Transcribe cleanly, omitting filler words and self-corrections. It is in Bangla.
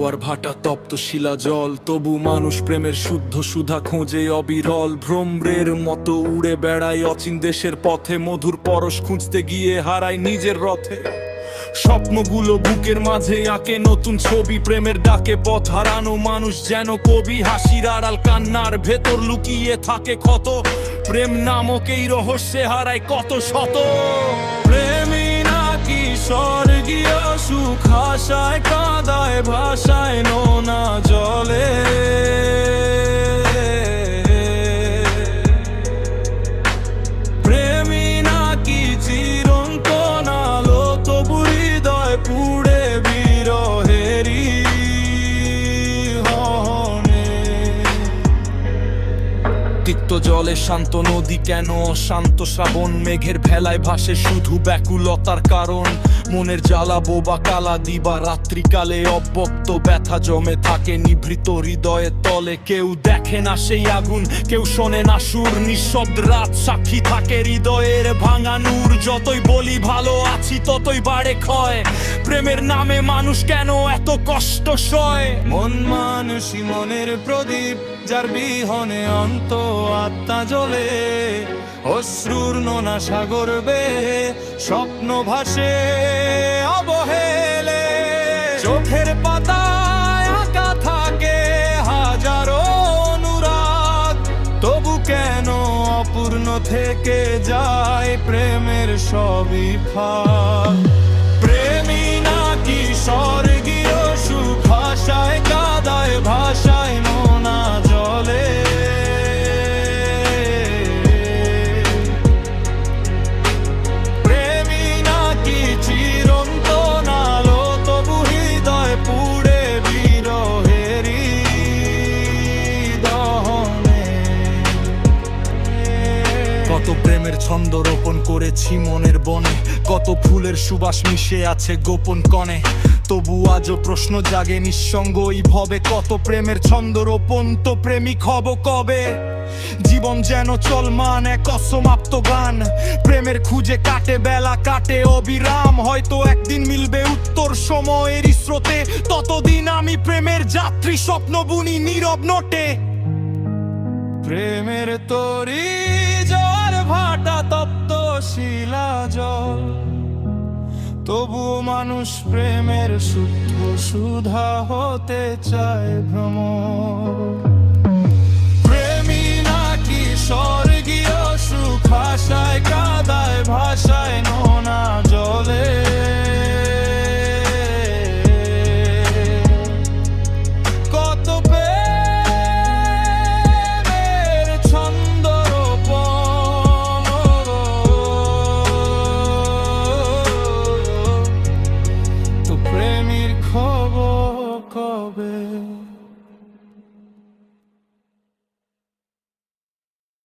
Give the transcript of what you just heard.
জোয়ার ভাটা তপ্ত শিলা জল, তবু মানুষ প্রেমের শুদ্ধ সুধা খোঁজে অবিরল। ভ্রমরের মতো উড়ে বেড়ায় অচিন দেশের পথে, মধুর পরশ খুঁজতে গিয়ে হারায় নিজের রথে। স্বপ্নগুলো বুকের মাঝে আঁকে নতুন ছবি, প্রেমের ডাকে পথ হারানো মানুষ যেন কবি। হাসির আড়াল কান্নার ভেতর লুকিয়ে থাকে ক্ষত, প্রেম নামক এই রহস্যে হারায় কত শত। প্রেমী নাকি স্বর্গীয় সুখ, হাসায় কাঁদায় ভাষায় নোনা জলে। প্রেমী নাকি চিরন্তন আলো, তবু হৃদয় পুড়ে বিরহেরি হনে। তিক্ত জলে শান্ত নদী কেন অশান্ত শ্রাবণ, মেঘের ভেলায় ভাসে শুধু ব্যাকুলতার কারণ। মনের জ্বালা বোবা কালা দিবা রাত্রিকালে, অব্যক্ত ব্যথা জমে থাকে নিভৃত হৃদয়ের তলে। কেউ দেখে না সেই আগুন, কেউ শোনে না সুর, নিঃশব্দ রাত সাক্ষী থাকে হৃদয়ের ভাঙা নূর। যতই বলি ভালো আছি ততই বাড়ে ক্ষয়, প্রেমের নামে মানুষ কেন এত কষ্ট সয়। মন মানুষই মনের প্রদীপ, যার বিহনে অন্ত আত্মা জ্বলে। অশ্রুর নোনা সাগর বেয়ে স্বপ্ন ভাসে অবহেলে। চোখের পাতায় আঁকা থাকে হাজারো অনুরাগ, তবু কেন অপূর্ণ থেকে যায় প্রেমের সবই ফাঁক। প্রেমী নাকি স্বর্গীয় সুখ, ভাষায় কাদায় ভাষায় নোনা জলে। প্রেমী নাকি চিরন্তন আলো, তবু হৃদয় পুড়ে বিরহেরি দহনে। কত প্রেমের ছন্দ রোপণ করেছি মনের বনে, কত ফুলের সুবাস মিশে আছে গোপন কণে। তবু আজও প্রশ্ন জাগে নিঃসঙ্গ এই ভবে, কত প্রেমের ছন্দ রোপণ তো প্রেমিক হব কবে। জীবন যেন চলমান এক অসমাপ্ত গান, প্রেমের খুঁজে কাটে বেলা কাটে অবিরাম। হয়তো একদিন মিলবে উত্তর সময়ের স্রোতে, ততদিন আমি প্রেমের যাত্রী স্বপ্ন বুনি নীরব নোটে। প্রেমের তরি জোয়ার ভাটা তপ্ত শিলা জল, তবু মানুষ প্রেমের শুদ্ধ সুধা হতে চায় ভ্রমর।